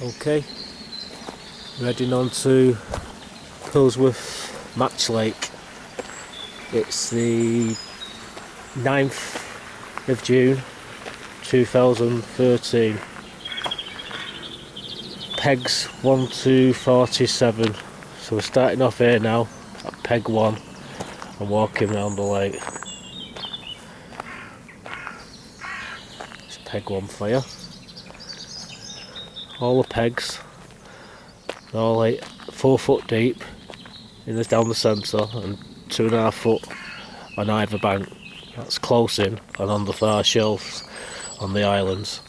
Okay, heading on to Pilsworth Match Lake. It's the 9th of June 2013. Pegs 1 to 47. So we're starting off here now at peg 1 and walking around the lake. It's peg 1 for you. All the pegs, they're all like 4 foot deep down the centre and 2.5 foot on either bank. That's close in and on the far shelves on the islands.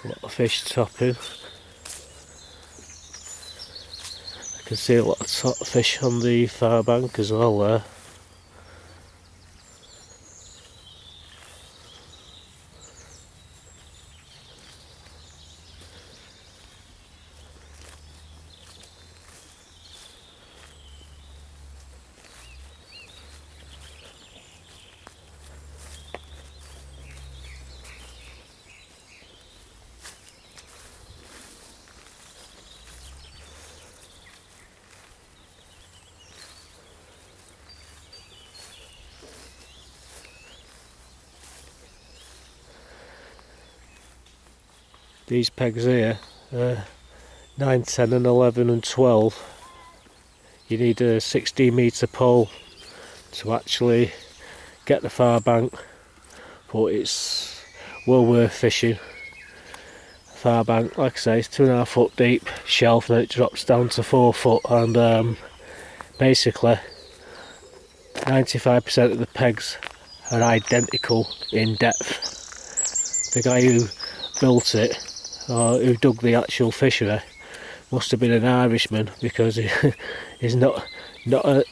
A lot of fish topping. I can see a lot of top fish on the far bank as well there. These pegs here, 9, 10 and 11 and 12, you need a 16 metre pole to actually get the far bank, but it's well worth fishing. Far bank, like I say, it's 2.5 foot deep shelf, and it drops down to 4 foot, and basically 95% of the pegs are identical in depth. The guy who built it, or who dug the actual fishery, must have been an Irishman, because he's not a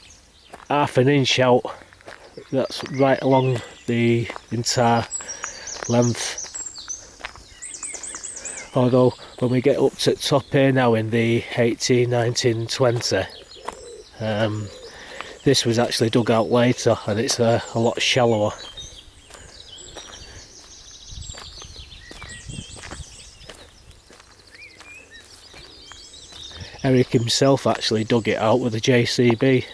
half an inch out. That's right along the entire length. Although when we get up to the top here now in the 18, 19, 20, this was actually dug out later, and it's a lot shallower. Eric himself actually dug it out with a JCB.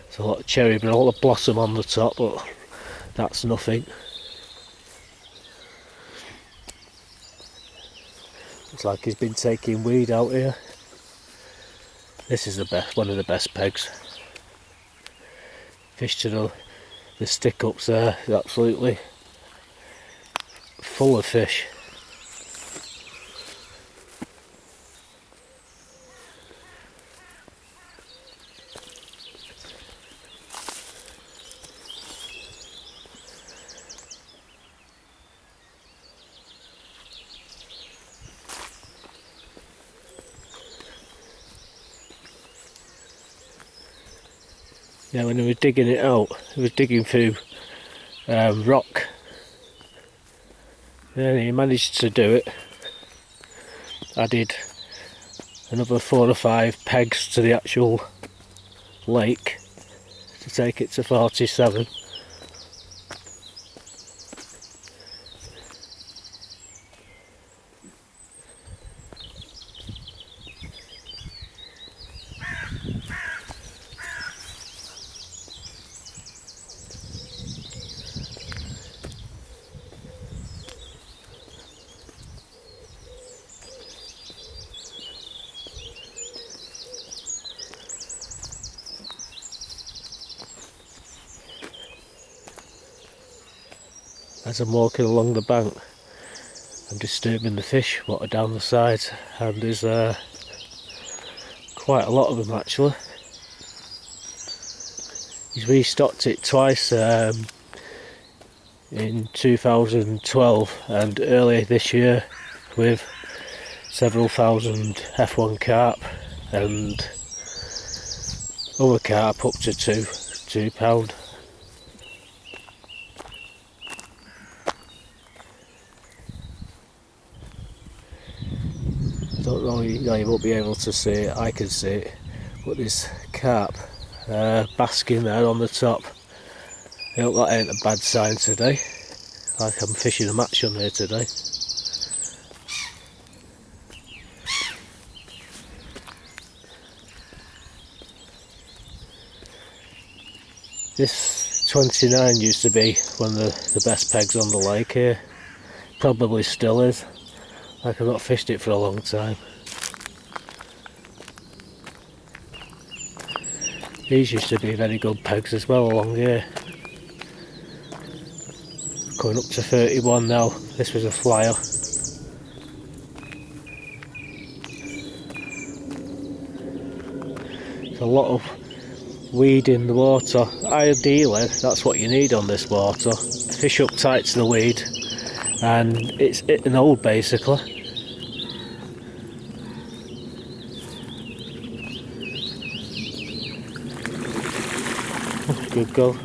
There's a lot of cherry, but all the blossom on the top, but that's nothing. Looks like he's been taking weed out here. This is one of the best pegs. Fish to the stick ups there, absolutely full of fish. Yeah, when he was digging it out, he was digging through rock And he managed to do it. Added another 4 or 5 pegs to the actual lake to take it to 47. As I'm walking along the bank, I'm disturbing the fish what are down the sides, and there's quite a lot of them actually. He's restocked it twice in 2012 and earlier this year with several thousand F1 carp and other carp up to £2. Don't know, you won't be able to see it, I can see it, but there's carp basking there on the top. I hope that ain't a bad sign today, like I'm fishing a match on here today. This 29 used to be one of the best pegs on the lake here, probably still is. Like I've not fished it for a long time. These used to be very good pegs as well along here. Going up to 31 now. This was a flyer. There's a lot of weed in the water. Ideally, that's what you need on this water. Fish up tight to the weed, and it's an hold basically. Good girl.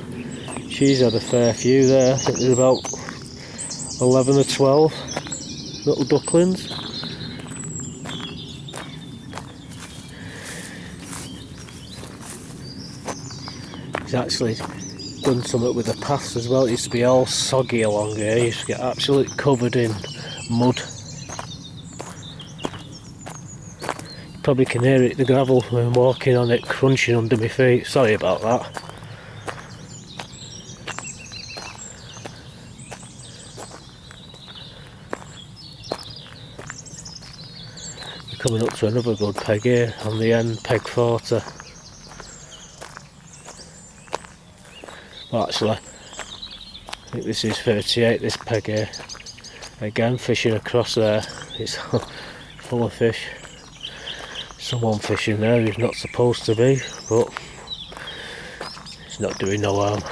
She's had a fair few there. I think there's about 11 or 12 little ducklings. He's actually done something with the paths as well. It used to be all soggy along here. It used to get absolutely covered in mud. You probably can hear it, the gravel, when I'm walking on it crunching under my feet. Sorry about that. Coming up to another good peg here on the end, peg 40. Well, actually, I think this is 38, this peg here. Again, fishing across there, it's full of fish. Someone fishing there who's not supposed to be, but it's not doing no harm.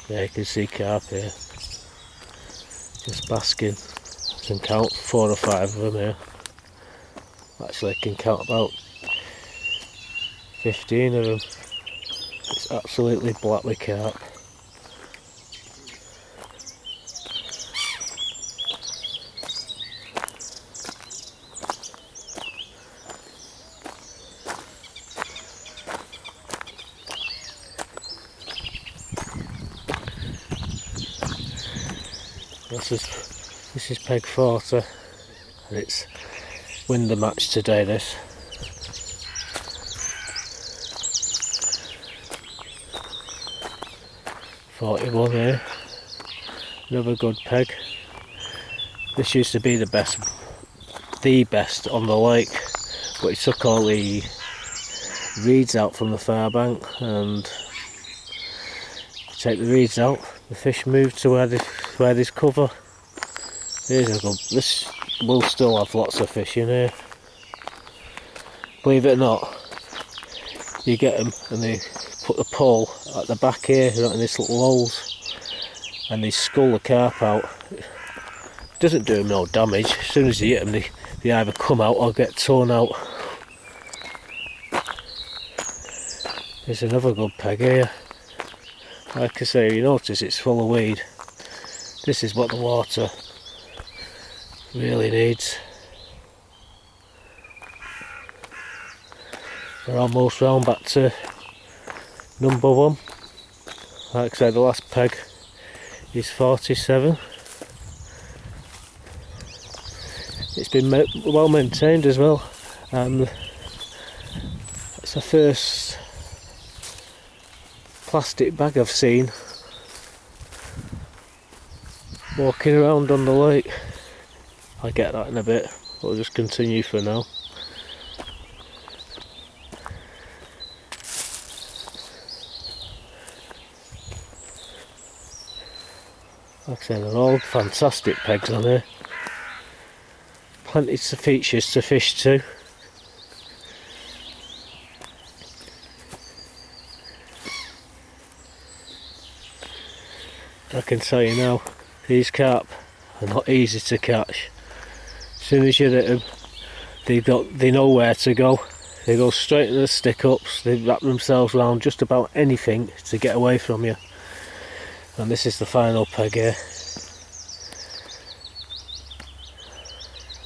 Yeah, you can see carp here, just basking. I can count 4 or 5 of them here. Actually, I can count about 15 of them. It's absolutely black with carp. This is peg 40, and it's win the match today, this. .41 here, another good peg. This used to be the best on the lake, but he took all the reeds out from the far bank, and take the reeds out, the fish moved to where there's cover. Here's a good, this will still have lots of fish in here. Believe it or not, you get them and they put the pole at the back here, right in this little holes, and they scull the carp out. It doesn't do them no damage. As soon as you hit them, they either come out or get torn out. There's another good peg here. Like I say, you notice it's full of weed. This is what the water really needs. We're almost round back to number 1. Like I said, the last peg is 47. It's been well maintained as well. It's the first plastic bag I've seen walking around on the lake. I'll get that in a bit, we'll just continue for now. Like I said, they're all fantastic pegs on here. Plenty of features to fish to. I can tell you now, these carp are not easy to catch. As soon as you hit them, they know where to go. They go straight into the stick ups, they wrap themselves around just about anything to get away from you. And this is the final peg here.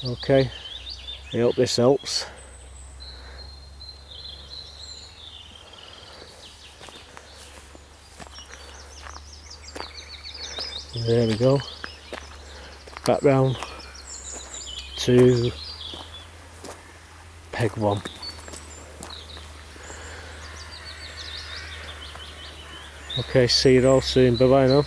Okay, I hope this helps. There we go. Back round to peg 1. Okay, see you all soon. Bye bye now.